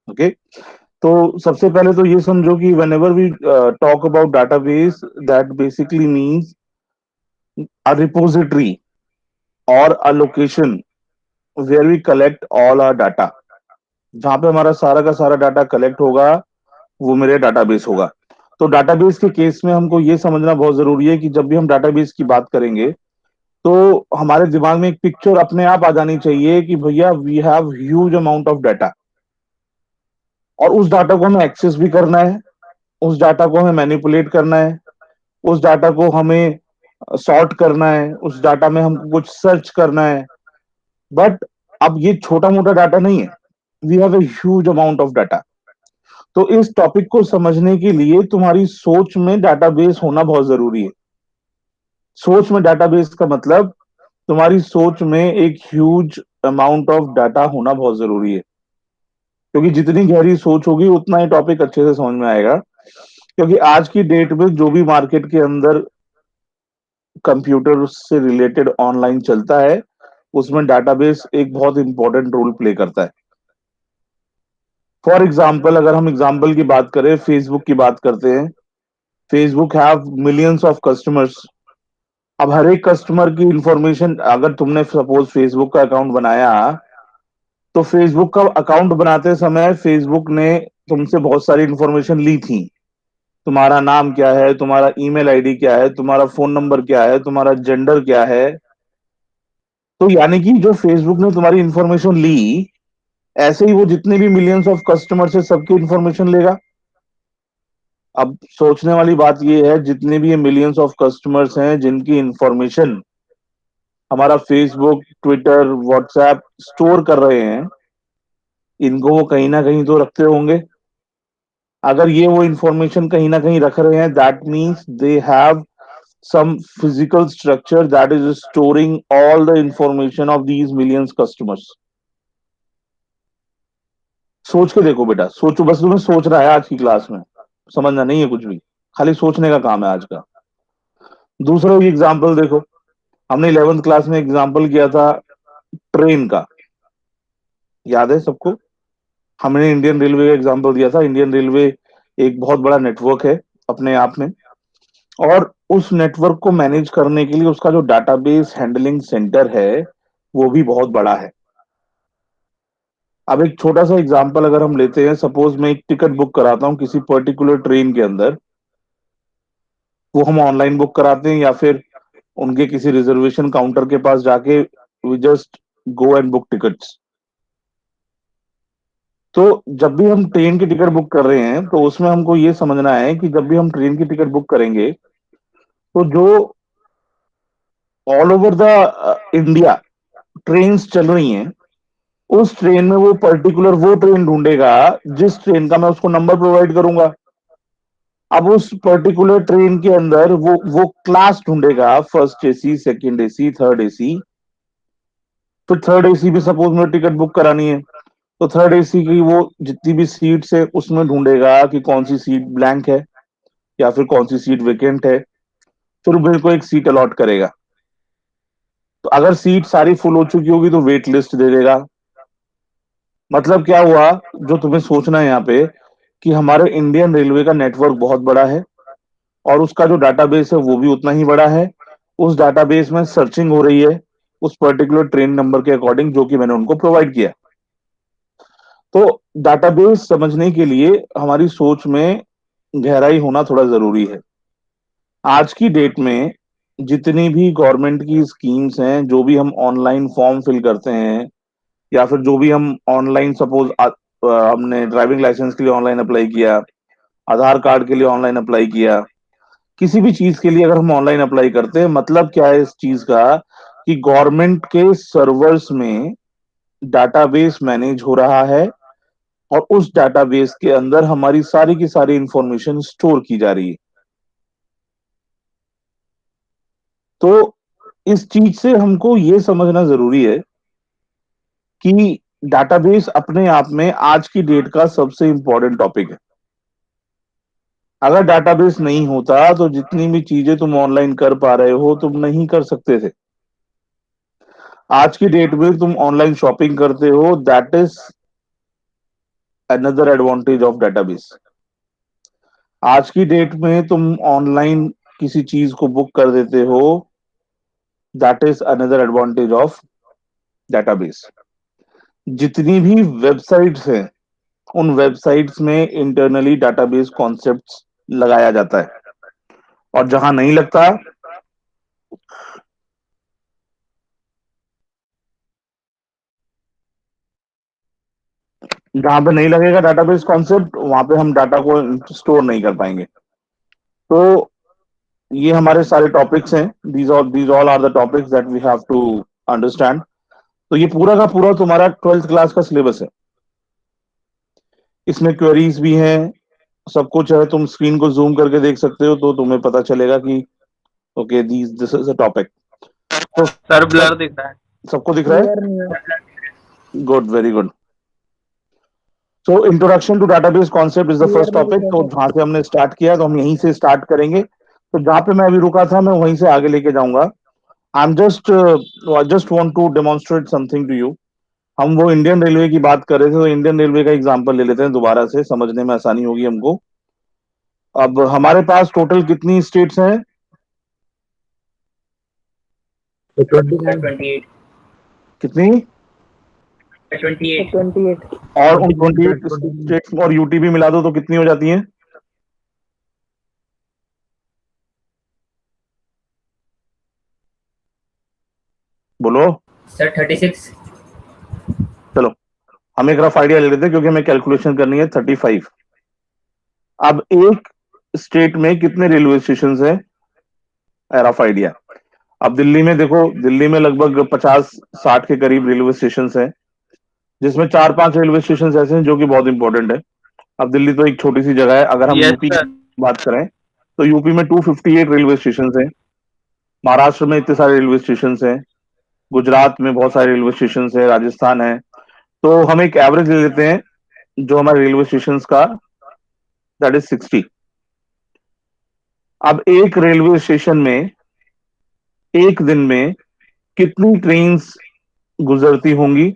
Okay. तो सबसे पहले तो ये समझो कि whenever we talk about database, that basically means a repository or a location where we collect all our data। जहां पे हमारा सारा का सारा डाटा कलेक्ट होगा वो मेरे डाटाबेस होगा। तो डाटाबेस के केस में हमको ये समझना बहुत जरूरी है कि जब भी हम डाटाबेस की बात करेंगे तो हमारे दिमाग में एक पिक्चर अपने आप आ जानी चाहिए कि भैया we have huge amount of data, और उस डाटा को हमें एक्सेस भी करना है, उस डाटा को हमें मैनिपुलेट करना है, उस डाटा को हमें सॉर्ट करना है, उस डाटा में हमको कुछ सर्च करना है। बट अब ये छोटा मोटा डाटा नहीं है, we have a huge amount of data. तो इस टॉपिक को समझने के लिए तुम्हारी सोच में डाटाबेस होना बहुत जरूरी है। सोच में डाटाबेस का मतलब तुम्हारी सोच में एक ह्यूज अमाउंट ऑफ डाटा होना बहुत जरूरी है, क्योंकि जितनी गहरी सोच होगी उतना ही टॉपिक अच्छे से समझ में आएगा। क्योंकि आज की डेट में जो भी मार्केट के अंदर कंप्यूटर से रिलेटेड ऑनलाइन चलता है उसमें डाटाबेस एक बहुत इंपॉर्टेंट रोल प्ले करता है। फॉर एग्जाम्पल, अगर हम एग्जाम्पल की बात करें, फेसबुक की बात करते हैं। Facebook have millions of customers. अब हर एक कस्टमर की इंफॉर्मेशन, अगर तुमने सपोज फेसबुक का अकाउंट बनाया, तो फेसबुक का अकाउंट बनाते समय फेसबुक ने तुमसे बहुत सारी इंफॉर्मेशन ली थी। तुम्हारा नाम क्या है, तुम्हारा ईमेल आईडी क्या है, तुम्हारा फोन नंबर क्या है, तुम्हारा जेंडर क्या है। तो यानी कि जो फेसबुक ने तुम्हारी इंफॉर्मेशन ली, ऐसे ही वो जितने भी मिलियंस ऑफ कस्टमर है सबकी इंफॉर्मेशन लेगा। अब सोचने वाली बात ये है, जितने भी ये मिलियंस ऑफ कस्टमर्स हैं जिनकी इंफॉर्मेशन हमारा फेसबुक, ट्विटर, व्हाट्सएप स्टोर कर रहे हैं, इनको वो कहीं ना कहीं तो रखते होंगे। अगर ये वो इंफॉर्मेशन कहीं ना कहीं रख रहे हैं, that means they have some physical structure that is storing all the information of these millions customers। सोच के देखो बेटा, सोचो, बस तुम्हें सोच रहा है आज की क्लास में, समझना नहीं है कुछ भी, खाली सोचने का काम है आज का। दूसरा एग्जांपल देखो, हमने 11th क्लास में एग्जांपल किया था ट्रेन का, याद है सबको? हमने इंडियन रेलवे का एग्जांपल दिया था। इंडियन रेलवे एक बहुत बड़ा नेटवर्क है अपने आप में, और उस नेटवर्क को मैनेज करने के लिए उसका जो डाटाबेस हैंडलिंग सेंटर है वो भी बहुत बड़ा है। अब एक छोटा सा एग्जांपल अगर हम लेते हैं, सपोज मैं एक टिकट बुक कराता हूं किसी पर्टिकुलर ट्रेन के अंदर, वो हम ऑनलाइन बुक कराते हैं या फिर उनके किसी रिजर्वेशन काउंटर के पास जाके we just go and book tickets. तो जब भी हम ट्रेन की टिकट बुक कर रहे हैं तो उसमें हमको ये समझना है कि जब भी हम ट्रेन की टिकट बुक करेंगे तो जो all over the India train चल रही हैं, उस ट्रेन में वो पर्टिकुलर वो ट्रेन ढूंढेगा जिस ट्रेन का मैं उसको नंबर प्रोवाइड करूंगा। अब उस पर्टिकुलर ट्रेन के अंदर वो क्लास ढूंढेगा, first AC, second AC, third AC. फिर थर्ड एसी भी सपोज मुझे टिकट बुक करानी है, तो थर्ड एसी की वो जितनी भी सीट्स है उसमें ढूंढेगा कि कौन सी सीट ब्लैंक है या फिर कौन सी सीट वेकेंट है। फिर मेरे को एक सीट अलॉट करेगा। तो अगर सीट सारी फुल हो चुकी होगी तो वेट लिस्ट दे देगा। मतलब क्या हुआ, जो तुम्हें सोचना है यहाँ पे, कि हमारे इंडियन रेलवे का नेटवर्क बहुत बड़ा है और उसका जो डाटाबेस है वो भी उतना ही बड़ा है। उस डाटाबेस में सर्चिंग हो रही है उस पर्टिकुलर ट्रेन नंबर के अकॉर्डिंग जो कि मैंने उनको प्रोवाइड किया। तो डाटाबेस समझने के लिए हमारी सोच में गहराई होना थोड़ा जरूरी है। आज की डेट में जितनी भी गवर्नमेंट की स्कीम्स हैं, जो भी हम ऑनलाइन फॉर्म फिल करते हैं या फिर जो भी हम ऑनलाइन सपोज हमने ड्राइविंग लाइसेंस के लिए ऑनलाइन अप्लाई किया, आधार कार्ड के लिए ऑनलाइन अप्लाई किया, किसी भी चीज के लिए अगर हम ऑनलाइन अप्लाई करते हैं, मतलब क्या है इस चीज का, कि गवर्नमेंट के सर्वर्स में डाटाबेस मैनेज हो रहा है और उस डाटाबेस के अंदर हमारी सारी की सारी इंफॉर्मेशन स्टोर की जा रही है। तो इस चीज से हमको ये समझना जरूरी है कि डाटाबेस अपने आप में आज की डेट का सबसे इंपॉर्टेंट टॉपिक है। अगर डाटाबेस नहीं होता तो जितनी भी चीजें तुम ऑनलाइन कर पा रहे हो तुम नहीं कर सकते थे। आज की डेट में तुम ऑनलाइन शॉपिंग करते हो, that is another advantage of database. आज की डेट में तुम ऑनलाइन किसी चीज को बुक कर देते हो, that is another advantage of database. जितनी भी वेबसाइट्स हैं, उन वेबसाइट्स में इंटरनली डेटाबेस कॉन्सेप्ट्स लगाया जाता है, और जहां नहीं लगता, जहां पे नहीं लगेगा डेटाबेस कॉन्सेप्ट, वहां पे हम डाटा को स्टोर नहीं कर पाएंगे। तो ये हमारे सारे टॉपिक्स हैं, these all are the topics that we have to understand. तो ये पूरा का पूरा तुम्हारा 12th क्लास का सिलेबस है। इसमें क्वेरीज भी हैं, सब कुछ है। तुम स्क्रीन को जूम करके देख सकते हो, तो तुम्हें पता चलेगा कि okay this is a topic. तो सर ब्लर दिख रहा है। सबको दिख रहा क्लियर है? नहीं है। Good, very good. So introduction to database concept is the clear first नहीं दिख टॉपिक। रहा तो सर। जहां से हमने स्टार्ट किया, तो हम यहीं से स्टार्ट करेंगे। तो जहां पे मैं अभी रुका था, मैं वहीं से आगे लेके जाऊंगा। I am just want to demonstrate something to you. हम वो इंडियन रेलवे की बात कर रहे थे, तो इंडियन रेलवे का एग्जांपल ले लेते हैं, दोबारा से समझने में आसानी होगी हमको। अब हमारे पास टोटल कितनी स्टेट्स हैं? सर 25। 28। कितनी? सर 28। और उन 28 स्टेट्स और यूटी भी मिला दो तो कितनी हो जाती हैं? बोलो। सर 36। चलो, हम एक रफ आइडिया ले लेते हैं, क्योंकि हमें कैलकुलेशन करनी है। 35। अब एक स्टेट में कितने रेलवे स्टेशन हैं? Rough idea. अब दिल्ली में देखो, दिल्ली में लगभग 50-60 के करीब रेलवे स्टेशन हैं, जिसमें 4-5 रेलवे स्टेशन ऐसे हैं जो कि बहुत इंपॉर्टेंट है। अब दिल्ली तो एक छोटी सी जगह है। अगर हम यस यूपी सर। की बात करें, तो यूपी में 258 रेलवे स्टेशन हैं। महाराष्ट्र में इतने सारे रेलवे स्टेशन हैं। गुजरात में बहुत सारे रेलवे स्टेशन है, राजस्थान है। तो हम एक एवरेज ले लेते हैं जो हमारे रेलवे स्टेशन का, दैट इज 60। अब एक रेलवे स्टेशन में एक दिन में कितनी ट्रेन गुजरती होंगी?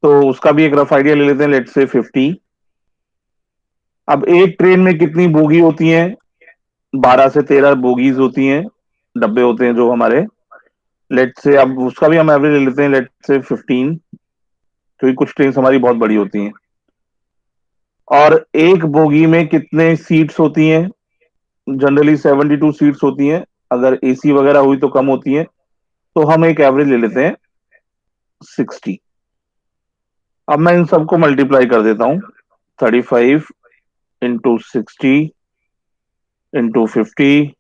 तो उसका भी एक रफ आइडिया ले लेते हैं, लेट्स से 50। अब एक ट्रेन में कितनी बोगी होती हैं? 12 से 13 बोगीज होती हैं, डब्बे होते हैं जो हमारे। लेट्स से अब उसका भी हम एवरेज ले लेते हैं, लेट्स से 15, क्योंकि कुछ ट्रेन हमारी बहुत बड़ी होती हैं। और एक बोगी में कितने सीट्स होती हैं? जनरली 72 सीट्स होती हैं। अगर एसी वगैरह हुई तो कम होती है। तो हम एक एवरेज ले लेते हैं 60। अब मैं इन सबको मल्टीप्लाई कर देता हूं। 35 इंटू 60 इंटू 50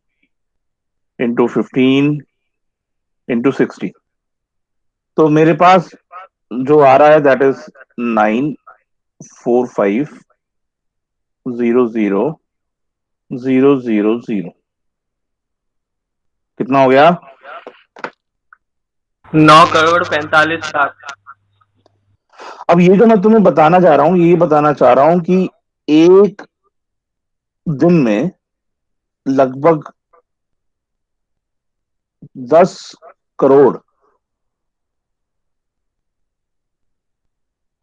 इंटू 15 इंटू 60। तो मेरे पास जो आ रहा है, दैट इज 9450000। कितना हो गया? 9 करोड़ 45 लाख। अब ये जो मैं तुम्हें बताना चाह रहा हूं, ये बताना चाह रहा हूं कि एक दिन में लगभग 10 करोड़,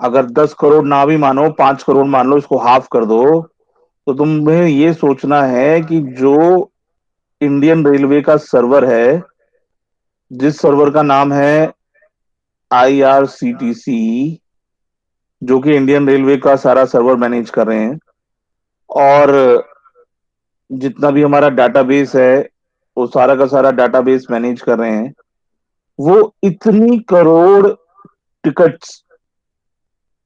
अगर 10 करोड़ ना भी मानो, 5 करोड़ मान लो, इसको हाफ कर दो, तो तुम्हें ये सोचना है कि जो इंडियन रेलवे का सर्वर है, जिस सर्वर का नाम है IRCTC, जो कि इंडियन रेलवे का सारा सर्वर मैनेज कर रहे हैं, और जितना भी हमारा डाटाबेस है, वो सारा का सारा डाटाबेस मैनेज कर रहे हैं, वो इतनी करोड़ टिकट्स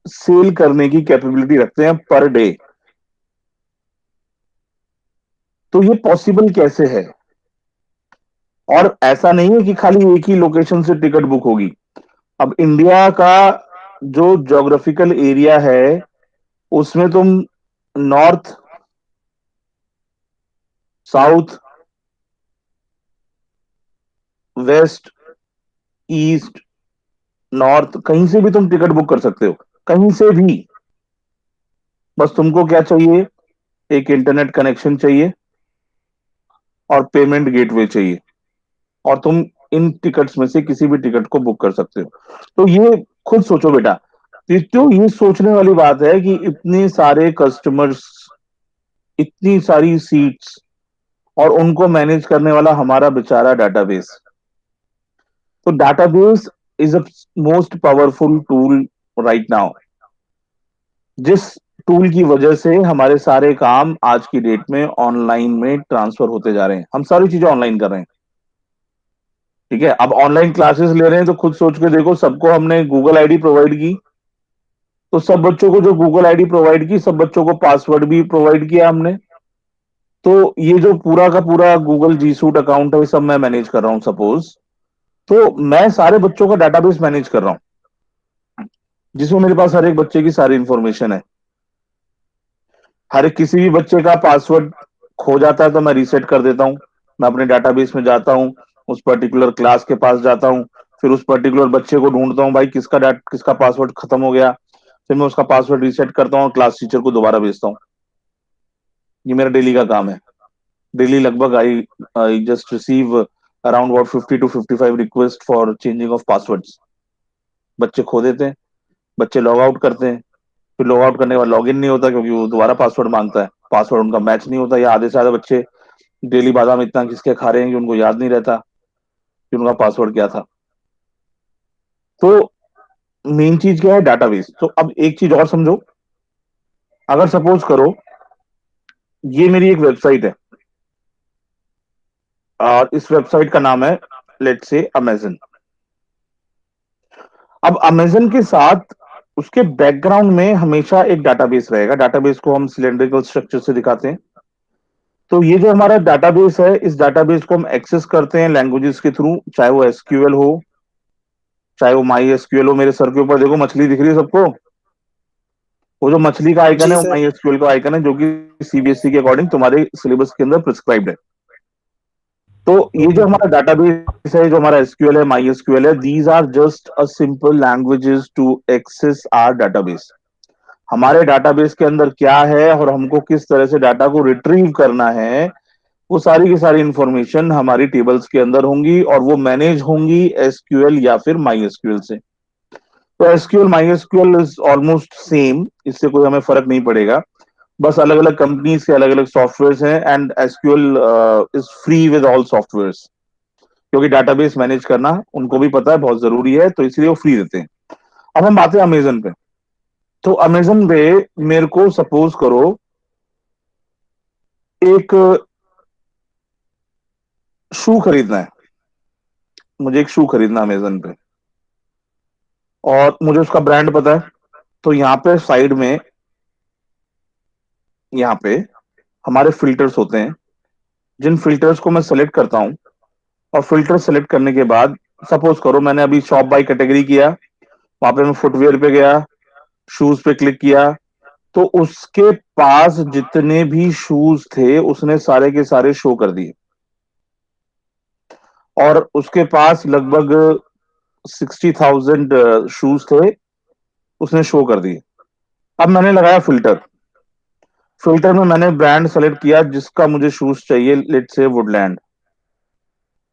सेल करने की कैपेबिलिटी रखते हैं पर डे। तो ये पॉसिबल कैसे है? और ऐसा नहीं है कि खाली एक ही लोकेशन से टिकट बुक होगी। अब इंडिया का जो ज्योग्राफिकल एरिया है, उसमें तुम north, south, west, east, north, कहीं से भी तुम टिकट बुक कर सकते हो, कहीं से भी। बस तुमको क्या चाहिए? एक इंटरनेट कनेक्शन चाहिए और पेमेंट गेटवे चाहिए, और तुम इन टिकट्स में से किसी भी टिकट को बुक कर सकते हो। तो ये खुद सोचो बेटा, तो ये सोचने वाली बात है कि इतने सारे कस्टमर्स, इतनी सारी सीट्स, और उनको मैनेज करने वाला हमारा बेचारा डाटाबेस। तो database is a most powerful tool right now, जिस टूल की वजह से हमारे सारे काम आज की डेट में ऑनलाइन में ट्रांसफर होते जा रहे हैं। हम सारी चीजें ऑनलाइन कर रहे हैं। ठीक है, अब ऑनलाइन क्लासेस ले रहे हैं तो खुद सोच के देखो, सबको हमने गूगल आईडी प्रोवाइड की, तो सब बच्चों को जो गूगल आईडी प्रोवाइड की, सब बच्चों को पासवर्ड भी प्रोवाइड किया हमने। तो ये जो पूरा का पूरा गूगल जी सूट अकाउंट है, ये सब मैं मैनेज कर रहा हूं सपोज। तो मैं सारे बच्चों का डाटाबेस मैनेज कर रहा हूं, जिसमें मेरे पास हर एक बच्चे की सारी इंफॉर्मेशन है। हर एक किसी भी बच्चे का पासवर्ड खो जाता है तो मैं रीसेट कर देता हूं। मैं अपने डाटाबेस में जाता हूं, उस पर्टिकुलर क्लास के पास जाता हूं, फिर उस पर्टिकुलर बच्चे को ढूंढता हूं, भाई किसका पासवर्ड खत्म हो गया, फिर मैं उसका पासवर्ड रीसेट करता हूं और क्लास टीचर को दोबारा भेजता हूं। ये मेरा डेली का काम है। डेली लगभग I I just receive around about 50 to 55 request for changing of passwords. बच्चे खो देते हैं, बच्चे लॉग आउट करते हैं, फिर लॉग आउट करने के बाद लॉग इन नहीं होता क्योंकि वो दोबारा पासवर्ड मांगता है, पासवर्ड उनका मैच नहीं होता, या आधे से ज्यादा बच्चे डेली बादाम इतना किसके खा रहे हैं कि उनको याद नहीं रहता कि उनका पासवर्ड क्या था। तो मेन चीज क्या है, डाटाबेस। तो अब एक चीज और समझो, अगर सपोज करो ये मेरी एक वेबसाइट है और इस वेबसाइट का नाम है लेट्स से अमेजन। अब अमेजन के साथ उसके बैकग्राउंड में हमेशा एक डाटाबेस रहेगा। डाटाबेस को हम सिलेंड्रिकल स्ट्रक्चर से दिखाते हैं। तो ये जो हमारा डाटाबेस है, इस डाटाबेस को हम एक्सेस करते हैं लैंग्वेजेस के थ्रू, चाहे वो एसक्यूएल हो, चाहे वो माई एसक्यूएल हो। मेरे सर के ऊपर देखो मछली दिख रही है सबको, वो जो मछली का आइकन जी है वो सर। माई एसक्यूएल का आइकन है, जो कि सीबीएसई के अकॉर्डिंग तुम्हारे सिलेबस के अंदर प्रिस्क्राइब्ड है। तो ये ओके जो सर। हमारा डाटाबेस है, जो हमारा एसक्यूएल है, माई एसक्यूएल है, these are just a simple languages to access our database. हमारे डाटाबेस के अंदर क्या है और हमको किस तरह से डाटा को रिट्रीव करना है, वो सारी की सारी इंफॉर्मेशन हमारी टेबल्स के अंदर होंगी, और वो मैनेज होंगी एसक्यूएल या फिर माई एसक्यूएल से। तो SQL my SQL is almost same, इससे कोई हमें फर्क नहीं पड़ेगा। बस अलग अलग कंपनीज के अलग अलग सॉफ्टवेयर हैं, and SQL is free with all software, क्योंकि डाटाबेस मैनेज करना उनको भी पता है बहुत जरूरी है, तो इसलिए वो फ्री देते हैं। अब हम बात है अमेजन पे। तो अमेजन पे मेरे को सपोज करो एक शू खरीदना है, मुझे एक शू खरीदना है अमेजन पे, और मुझे उसका ब्रांड पता है। तो यहाँ पे साइड में, यहाँ पे हमारे फिल्टर्स होते हैं, जिन फिल्टर्स को मैं सेलेक्ट करता हूं, और फिल्टर सेलेक्ट करने के बाद सपोज करो मैंने अभी शॉप बाय कैटेगरी किया, वहां पे मैं फुटवेयर पे गया, शूज पे क्लिक किया, तो उसके पास जितने भी शूज थे उसने सारे के सारे शो कर दिए, और उसके पास लगभग 60,000 शूज थे, उसने शो कर दिए। अब मैंने लगाया फिल्टर, फिल्टर में मैंने ब्रांड सेलेक्ट किया जिसका मुझे शूज चाहिए, लेट्स से वुडलैंड।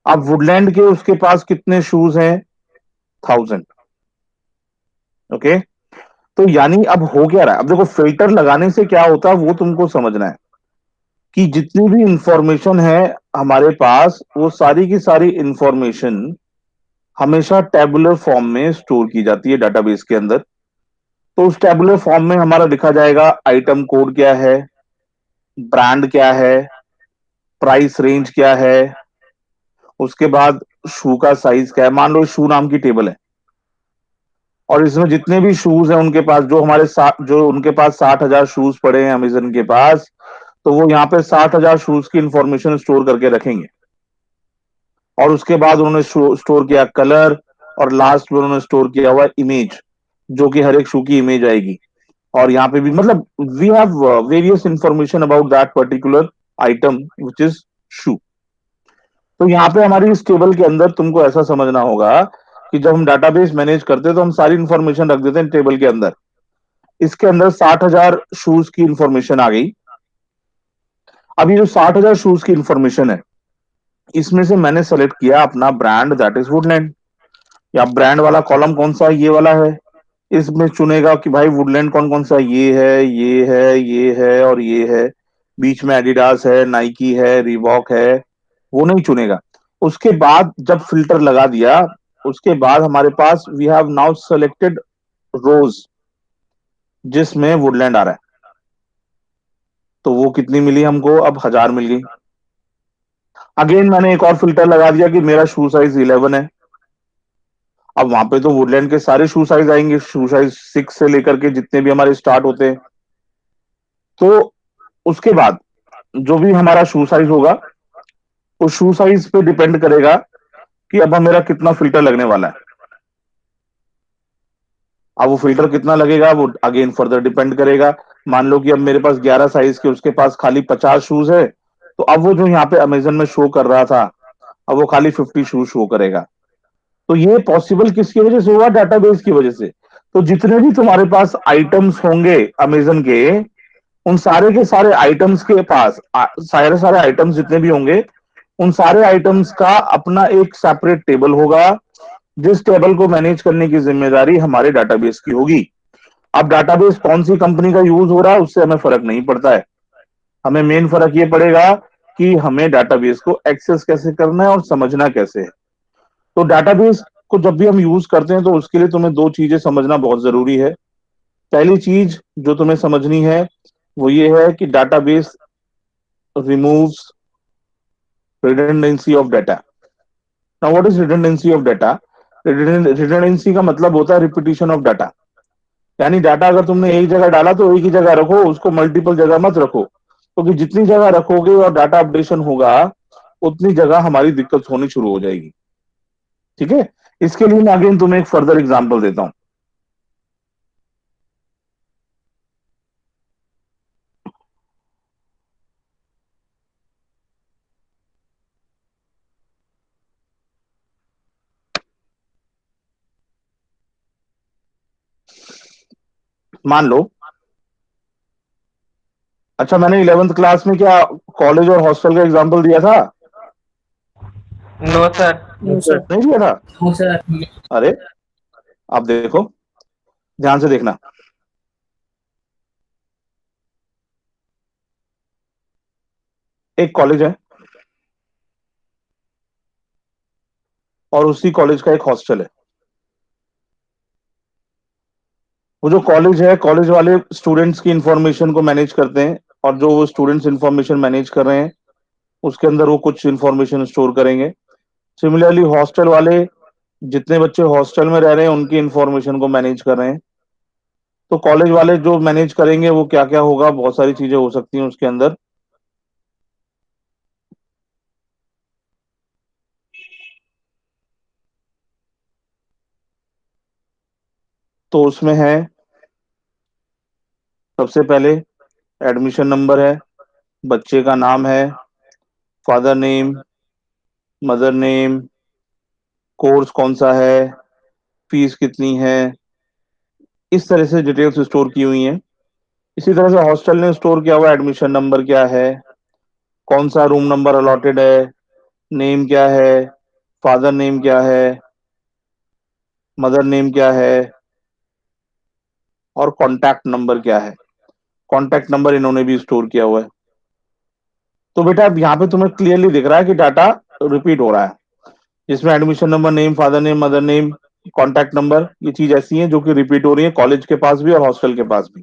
अब वुडलैंड के उसके पास कितने शूज हैं, 1000। ओके, तो यानी अब हो क्या रहा है, अब देखो फिल्टर लगाने से क्या होता है वो तुमको समझना है, कि जितनी भी इंफॉर्मेशन है हमारे पास, वो सारी की सारी इंफॉर्मेशन हमेशा टेबुलर फॉर्म में स्टोर की जाती है डाटाबेस के अंदर। तो उस टेबुलर फॉर्म में हमारा लिखा जाएगा आइटम कोड क्या है, ब्रांड क्या है, प्राइस रेंज क्या है, उसके बाद शू का साइज क्या है। मान लो शू नाम की टेबल है, और इसमें जितने भी शूज हैं उनके पास, जो उनके पास 60,000 शूज पड़े हैं अमेजन के पास, तो वो यहाँ पे 60,000 शूज की इंफॉर्मेशन स्टोर करके रखेंगे। और उसके बाद उन्होंने स्टोर किया कलर, और लास्ट में उन्होंने स्टोर किया हुआ इमेज, जो कि हर एक शू की इमेज आएगी। और यहाँ पे भी मतलब we have various information about that particular item which is shoe. तो यहाँ पे हमारी इस टेबल के अंदर तुमको ऐसा समझना होगा कि जब हम डाटाबेस मैनेज करते हैं तो हम सारी इंफॉर्मेशन रख देते हैं टेबल के अंदर। इसके अंदर 60,000 शूज की इंफॉर्मेशन आ गई। अब ये जो 60,000 शूज की इंफॉर्मेशन है, इसमें से मैंने सेलेक्ट किया अपना ब्रांड, दैट इज वुडलैंड। या ब्रांड वाला कॉलम कौन सा है, ये वाला है, इसमें चुनेगा कि भाई वुडलैंड कौन कौन सा, ये है, ये है, ये है और ये है, बीच में एडिडास है, नाइकी है, रिबॉक है, वो नहीं चुनेगा। उसके बाद जब फिल्टर लगा दिया, उसके बाद हमारे पास वी हैव नाउ सेलेक्टेड रोज जिसमें वुडलैंड आ रहा है, तो वो कितनी मिली हमको, अब 1000 मिल गई। अगेन मैंने एक और फिल्टर लगा दिया कि मेरा शू साइज 11 है। अब वहां पे तो वुडलैंड के सारे शू साइज आएंगे, शू साइज 6 से लेकर के जितने भी हमारे स्टार्ट होते हैं। तो उसके बाद जो भी हमारा शू साइज होगा, उस शू साइज पे डिपेंड करेगा कि अब मेरा कितना फिल्टर लगने वाला है। अब वो फिल्टर कितना लगेगा वो अगेन फर्दर डिपेंड करेगा। मान लो कि अब मेरे पास 11 साइज के, उसके पास खाली 50 शूज है, तो अब वो जो यहाँ पे अमेजन में शो कर रहा था, अब वो खाली 50 शूज शो करेगा। तो ये पॉसिबल किसकी वजह से हुआ? डाटाबेस की वजह से। तो जितने भी तुम्हारे पास आइटम्स होंगे अमेजन के, उन सारे के सारे आइटम्स के पास सारे सारे आइटम्स जितने भी होंगे, उन सारे आइटम्स का अपना एक सेपरेट टेबल होगा, जिस टेबल को मैनेज करने की जिम्मेदारी हमारे डाटाबेस की होगी। अब डाटाबेस कौन सी कंपनी का यूज हो रहा है उससे हमें फर्क नहीं पड़ता है। हमें मेन फर्क ये पड़ेगा कि हमें डाटाबेस को एक्सेस कैसे करना है और समझना कैसे है। तो डाटाबेस को जब भी हम यूज करते हैं तो उसके लिए तुम्हें दो चीजें समझना बहुत जरूरी है। पहली चीज जो तुम्हें समझनी है वो ये है कि database removes redundancy of data. Now what is redundancy of data? Redundancy का मतलब होता है रिपीटिशन ऑफ डाटा। यानी डाटा अगर तुमने एक जगह डाला तो एक ही जगह रखो, उसको मल्टीपल जगह मत रखो, क्योंकि जितनी जगह रखोगे और डाटा अपडेशन होगा उतनी जगह हमारी दिक्कत होनी शुरू हो जाएगी। ठीक है, इसके लिए मैं अगेन तुम्हें एक फर्दर एग्जांपल देता हूं। मान लो, अच्छा मैंने 11th क्लास में क्या कॉलेज और हॉस्टल का एग्जांपल दिया था? No sir. नहीं दिया था? No sir. अरे आप देखो, ध्यान से देखना। एक कॉलेज है और उसी कॉलेज का एक हॉस्टल है। वो जो कॉलेज है, कॉलेज वाले स्टूडेंट्स की इंफॉर्मेशन को मैनेज करते हैं, और जो वो स्टूडेंट्स इंफॉर्मेशन मैनेज कर रहे हैं उसके अंदर वो कुछ इंफॉर्मेशन स्टोर करेंगे। सिमिलरली हॉस्टल वाले जितने बच्चे हॉस्टल में रह रहे हैं उनकी इंफॉर्मेशन को मैनेज कर रहे हैं। तो कॉलेज वाले जो मैनेज करेंगे वो क्या क्या होगा, बहुत सारी चीजें हो सकती हैं उसके अंदर। तो उसमें है सबसे पहले एडमिशन नंबर है, बच्चे का नाम है, father name, mother name, course कौन सा है, फीस कितनी है, इस तरह से डिटेल्स स्टोर की हुई हैं। इसी तरह से हॉस्टल ने स्टोर किया हुआ एडमिशन नंबर क्या है, कौन सा रूम नंबर अलॉटेड है, नेम क्या है, फादर नेम क्या है, मदर नेम क्या है, और कॉन्टैक्ट नंबर क्या है। कॉन्टैक्ट नंबर इन्होंने भी स्टोर किया हुआ है। तो बेटा अब यहाँ पे तुम्हें क्लियरली दिख रहा है कि डाटा रिपीट हो रहा है, जिसमें admission number, name, father name, mother name, contact number, ये चीज ऐसी है जो कि रिपीट हो रही है कॉलेज के पास भी और हॉस्टल के पास भी।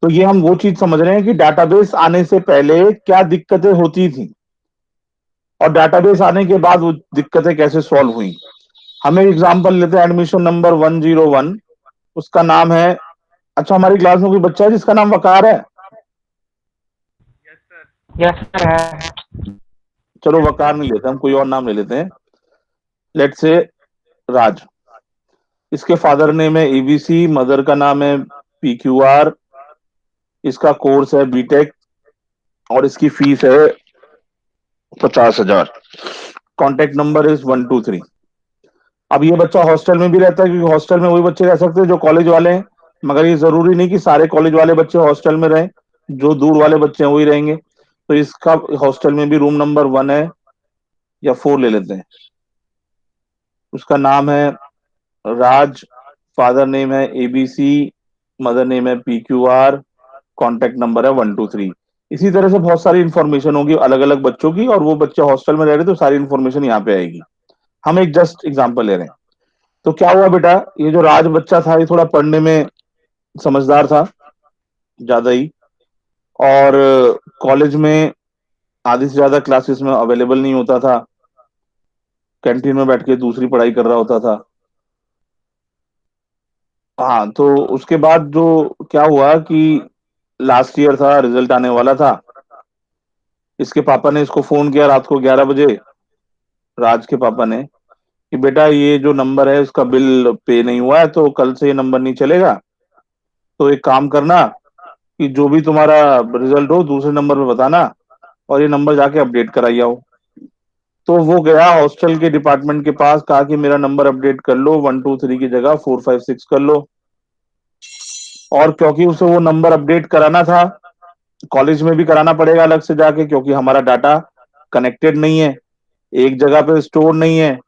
तो ये हम वो चीज समझ रहे हैं कि डाटाबेस आने से पहले क्या दिक्कतें होती थी और डाटाबेस आने के बाद वो दिक्कतें कैसे सॉल्व हुई। हमें एग्जांपल लेते हैं एडमिशन नंबर 101, उसका नाम है, अच्छा हमारी क्लास में कोई बच्चा है जिसका नाम वकार है? यस सर है। चलो वकार नहीं लेते हम, कोई और नाम ले लेते हैं, लेट्स से राज। इसके फादर नेम है एबीसी, मदर का नाम है पीक्यूआर, इसका कोर्स है बीटेक और इसकी फीस है 50,000। Contact number is 123। अब ये बच्चा हॉस्टल में भी रहता है, क्योंकि हॉस्टल में वही बच्चे रह सकते हैं जो कॉलेज वाले हैं, मगर ये जरूरी नहीं कि सारे कॉलेज वाले बच्चे हॉस्टल में रहें, जो दूर वाले बच्चे हैं वही रहेंगे। तो इसका हॉस्टल में भी रूम नंबर 1 है या 4 ले लेते हैं। उसका नाम है राज, फादर नेम है ABC, मदर नेम है PQR, कॉन्टेक्ट नंबर है 123। इसी तरह से बहुत सारी इंफॉर्मेशन होगी अलग अलग बच्चों की, और वो बच्चे हॉस्टल में रह रहे तो सारी इंफॉर्मेशन यहाँ पे आएगी। हम एक जस्ट एग्जांपल ले रहे हैं। तो क्या हुआ बेटा, ये जो राज बच्चा था ये थोड़ा पढ़ने में समझदार था ज्यादा ही, और कॉलेज में आधी से ज्यादा क्लासेस में अवेलेबल नहीं होता था, कैंटीन में बैठ के दूसरी पढ़ाई कर रहा होता था। हाँ, तो उसके बाद जो क्या हुआ कि लास्ट ईयर था, रिजल्ट आने वाला था। इसके पापा ने इसको फोन किया रात को 11 बजे, राज के पापा ने, कि बेटा ये जो नंबर है उसका बिल पे नहीं हुआ है, तो कल से ये नंबर नहीं चलेगा। तो एक काम करना कि जो भी तुम्हारा रिजल्ट हो दूसरे नंबर पे बताना, और ये नंबर जाके अपडेट कराई आओ। तो वो गया हॉस्टल के डिपार्टमेंट के पास, कहा कि मेरा नंबर अपडेट कर लो, 123 की जगह 456 कर लो। और क्योंकि उसे वो नंबर अपडेट कराना था, कॉलेज में भी कराना पड़ेगा अलग से जाके, क्योंकि हमारा डाटा कनेक्टेड नहीं है, एक जगह पे स्टोर नहीं है।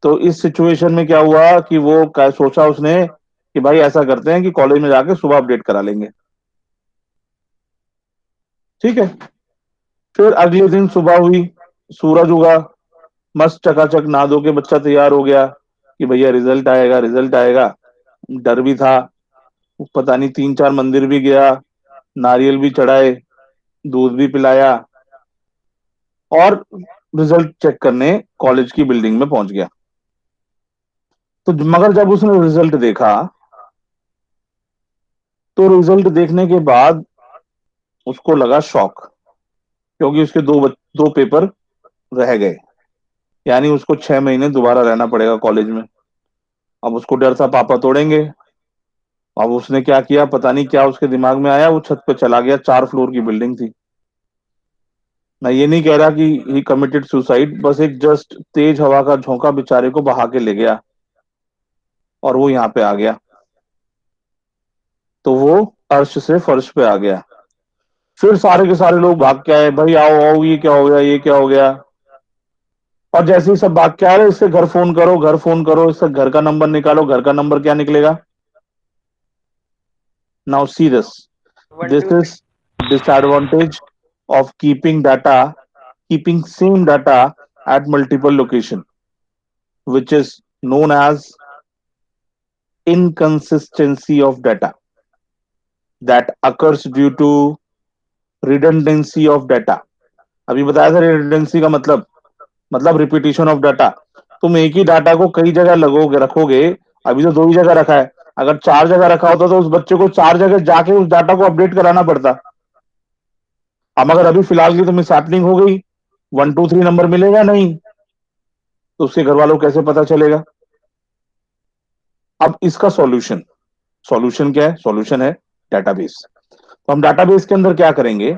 तो इस सिचुएशन में क्या हुआ कि वो सोचा उसने कि भाई ऐसा करते हैं कि कॉलेज में जाके सुबह अपडेट करा लेंगे। ठीक है। फिर अगले दिन सुबह हुई, सूरज उगा, मस्त चकाचक नहा धो के बच्चा तैयार हो गया कि भैया रिजल्ट आएगा, रिजल्ट आएगा। डर भी था, पता नहीं 3-4 मंदिर भी गया, नारियल भी चढ़ाए, दूध भी पिलाया, और रिजल्ट चेक करने कॉलेज की बिल्डिंग में पहुंच गया। तो मगर जब उसने रिजल्ट देखा, तो रिजल्ट देखने के बाद उसको लगा शॉक, क्योंकि उसके दो पेपर रह गए, यानी उसको 6 महीने दोबारा रहना पड़ेगा कॉलेज में। अब उसको डर था पापा तोड़ेंगे। अब उसने क्या किया, पता नहीं क्या उसके दिमाग में आया, वो छत पे चला गया, 4 फ्लोर की बिल्डिंग थी। मैं ये नहीं कह रहा कि ही कमिटेड सुसाइड, बस एक जस्ट तेज हवा का झोंका बेचारे को बहा के ले गया, और वो यहाँ पे आ गया। तो वो अर्श से फर्श पे आ गया। फिर सारे के सारे लोग भाग के आए, भाई आओ आओ, ये क्या हो गया, ये क्या हो गया। और जैसे ही सब भाग के आ रहे, इससे घर फोन करो, घर फोन करो, इससे घर का नंबर निकालो। घर का नंबर क्या निकलेगा? Now see this 123. Is disadvantage of keeping same data at multiple location, which is known as inconsistency of data that occurs due to redundancy of data. अभी बताया था redundancy का मतलब रिपीटिशन ऑफ डाटा। तुम एक ही data को कई जगह लगोगे रखोगे, अभी तो 2 ही जगह रखा है, अगर 4 जगह रखा होता तो उस बच्चे को 4 जगह जाके उस डाटा को अपडेट कराना पड़ता। अब अगर अभी फिलहाल की तो मिस हैपनिंग हो गई, 123 नंबर मिलेगा नहीं, तो उसके घर वालों को कैसे पता चलेगा? अब इसका सॉल्यूशन क्या है? सॉल्यूशन है डाटाबेस। तो हम डाटाबेस के अंदर क्या करेंगे,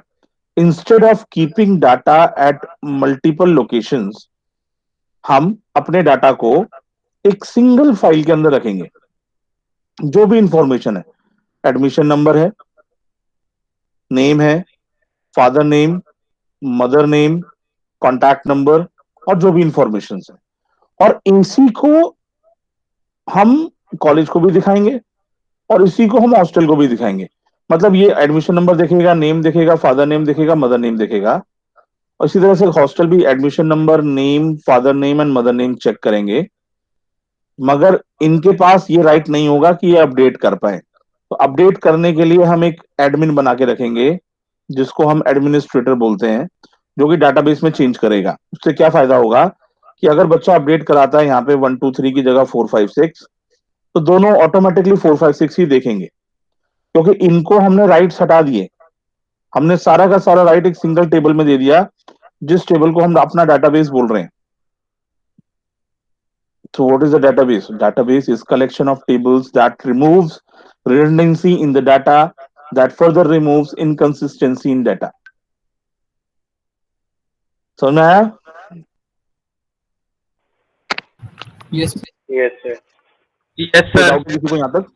instead of keeping data at multiple locations, हम अपने डाटा को एक सिंगल फाइल के अंदर रखेंगे। जो भी इंफॉर्मेशन है, एडमिशन नंबर है, नेम है, father name, mother name, contact number, और जो भी इंफॉर्मेशन है, और इसी को हम कॉलेज को भी दिखाएंगे, और इसी को हम हॉस्टल को भी दिखाएंगे। मतलब ये एडमिशन नंबर देखेगा, नेम देखेगा, फादर नेम देखेगा, मदर नेम देखेगा, और इसी तरह से हॉस्टल भी admission number, name, father name and mother name check करेंगे। मगर इनके पास ये राइट नहीं होगा कि ये अपडेट कर पाए। तो अपडेट करने के लिए हम एक एडमिन बना के रखेंगे, जिसको हम एडमिनिस्ट्रेटर बोलते हैं, जो कि डाटाबेस में चेंज करेगा। उससे क्या फायदा होगा कि अगर बच्चा अपडेट कराता है यहाँ पे 123 की जगह 456, तो दोनों ऑटोमेटिकली 456 ही देखेंगे, क्योंकि इनको हमने राइट्स हटा दिए। हमने सारा का सारा राइट एक सिंगल टेबल में दे दिया, जिस टेबल को हम अपना डाटाबेस बोल रहे हैं। So what is a database? Database is collection of tables that removes redundancy in the data, that further removes inconsistency in data. समझ में आया? Yes. Yes, sir. Yes, कोई sir. डाउट किसी को यहाँ तक?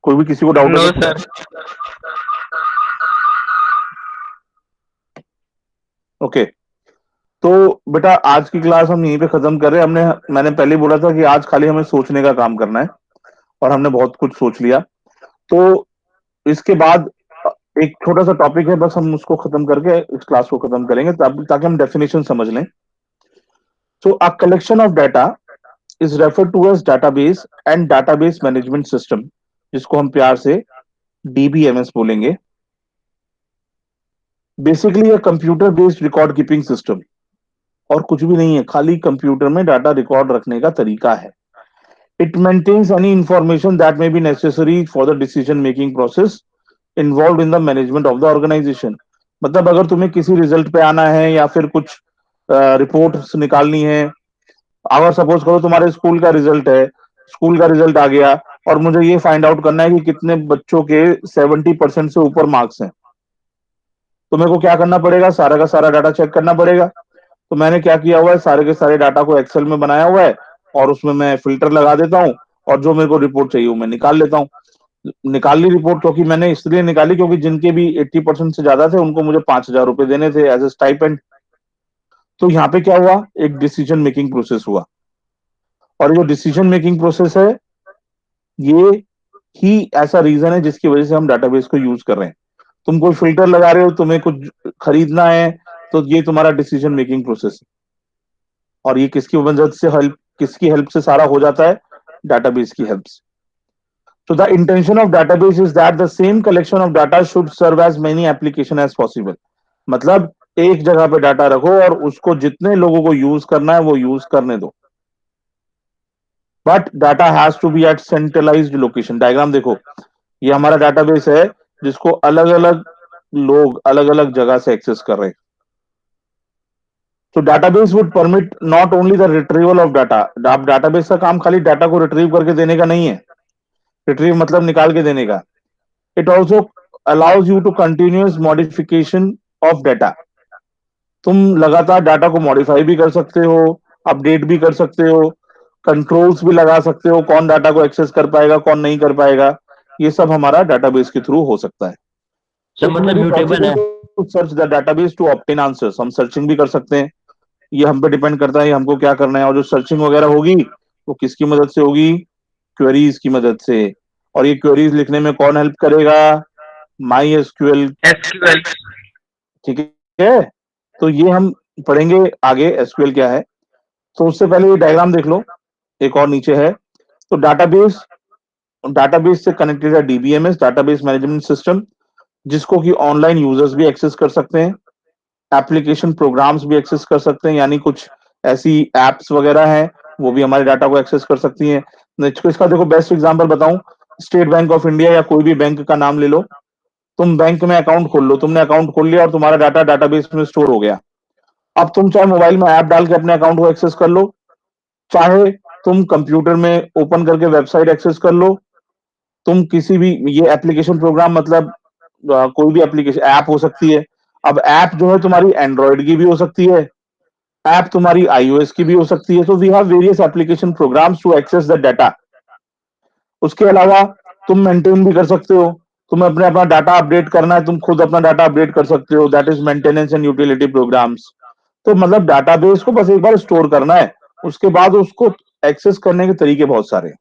कोई भी किसी को डाउट No, है तो? sir. ओके। तो बेटा आज की क्लास हम यहीं पे खत्म कर रहे हैं। मैंने पहले ही बोला था कि आज खाली हमें सोचने का काम करना है और हमने बहुत कुछ सोच लिया। तो इसके बाद एक छोटा सा टॉपिक है, बस हम उसको खत्म करके इस क्लास को खत्म करेंगे ताकि हम डेफिनेशन समझ लें। So a collection of data is referred to as database and database management system, जिसको हम प्यार से डीबीएमएस बोलेंगे। Basically computer based record keeping system, और कुछ भी नहीं है, खाली कंप्यूटर में डाटा रिकॉर्ड रखने का तरीका है। It maintains any information that may be necessary for the decision making process involve in the management of the organisation. मतलब अगर तुम्हें किसी रिजल्ट पे आना है या फिर कुछ रिपोर्ट्स निकालनी है, अगर सपोज करो तुम्हारे स्कूल का रिजल्ट है, स्कूल का रिजल्ट आ गया और मुझे ये फाइंड आउट करना है कि कितने बच्चों के 70% से ऊपर मार्क्स हैं, तो मेरे को क्या करना पड़ेगा? सारा का सारा डाटा चेक करना पड़ेगा। तो मैंने क्या किया हुआ है, सारे के सारे डाटा को एक्सेल में बनाया हुआ है और उसमें मैं फिल्टर लगा देता हूँ और जो मेरे को रिपोर्ट चाहिए वो मैं निकाल लेता हूँ। निकाल ली रिपोर्ट, क्योंकि मैंने इसलिए निकाली क्योंकि जिनके भी 80% से ज्यादा थे उनको मुझे 5,000 रुपए देने थे एज ए स्टाइपेंड। तो यहाँ पे क्या हुआ, एक डिसीजन मेकिंग प्रोसेस हुआ, और जो डिसीजन मेकिंग प्रोसेस है ये ही ऐसा रीजन है जिसकी वजह से हम डाटाबेस को यूज कर रहे हैं। तुम कोई फिल्टर लगा रहे हो, तुम्हें कुछ खरीदना है, तो ये तुम्हारा डिसीजन मेकिंग प्रोसेस है। और ये किसकी हेल्प से सारा हो जाता है? डाटाबेस की हेल्प से। So the intention of database is that the same collection of data should serve as many application as possible. मतलब एक जगह पे डाटा रखो और उसको जितने लोगों को यूज करना है वो यूज करने दो। But data has to be at centralised location. Diagram देखो, ये हमारा डाटाबेस है जिसको अलग अलग लोग अलग अलग जगह से एक्सेस कर रहे हैं। तो database would permit not only the retrieval of data. आप डाटाबेस का काम खाली डाटा को रिट्रीव करके देने का नहीं है, रिट्रीव मतलब निकाल के देने का। It also allows you to continuous modification of data. तुम लगातार डाटा को मॉडिफाई भी कर सकते हो, अपडेट भी कर सकते हो, कंट्रोल्स भी लगा सकते हो, कौन डाटा को एक्सेस कर पाएगा कौन नहीं कर पाएगा, ये सब हमारा डाटाबेस के थ्रू हो सकता है। सब मतलब म्यूटेबल है। To search the database to obtain answers, हम सर्चिंग भी कर सकते हैं। ये हम पे डिपेंड करता है हमको क्या करना है। और जो सर्चिंग वगैरह होगी वो किसकी मदद से होगी? क्वेरीज की मदद से। और ये क्वेरीज लिखने में कौन हेल्प करेगा? My SQL. एसक्यूएल। ठीक है, तो ये हम पढ़ेंगे आगे एसक्यूएल क्या है। तो उससे पहले ये डायग्राम देख लो, एक और नीचे है। तो डाटाबेस से कनेक्टेड है डीबीएमएस, डाटाबेस मैनेजमेंट सिस्टम, जिसको कि ऑनलाइन यूजर्स भी एक्सेस कर सकते हैं, एप्लीकेशन प्रोग्राम्स भी एक्सेस कर सकते हैं, यानी कुछ ऐसी एप्स वगैरह हैं वो भी हमारे डाटा को एक्सेस कर सकती हैं। इसका देखो बेस्ट एग्जांपल बताऊं, स्टेट बैंक ऑफ इंडिया या कोई भी बैंक का नाम ले लो। तुम बैंक में अकाउंट खोल लो, तुमने अकाउंट खोल लिया और तुम्हारा डाटा डाटाबेस में स्टोर हो गया। अब तुम चाहे मोबाइल में ऐप डाल के अपने अकाउंट को एक्सेस कर लो, चाहे तुम कंप्यूटर में ओपन करके वेबसाइट एक्सेस कर लो, तुम किसी भी ये एप्लीकेशन प्रोग्राम मतलब कोई भी एप्लीकेशन ऐप हो सकती है। अब ऐप जो है तुम्हारी एंड्रॉइड की भी हो सकती है, ऐप तुम्हारी आईओएस की भी हो सकती है। तो we have various application programs to access the data. उसके अलावा तुम मेंटेन भी कर सकते हो, तुम्हें अपना डाटा अपडेट करना है, तुम खुद अपना डाटा अपडेट कर सकते हो, that is maintenance and utility programmes. तो मतलब डाटाबेस को बस एक बार स्टोर करना है, उसके बाद उसको एक्सेस करने के तरीके बहुत सारे हैं।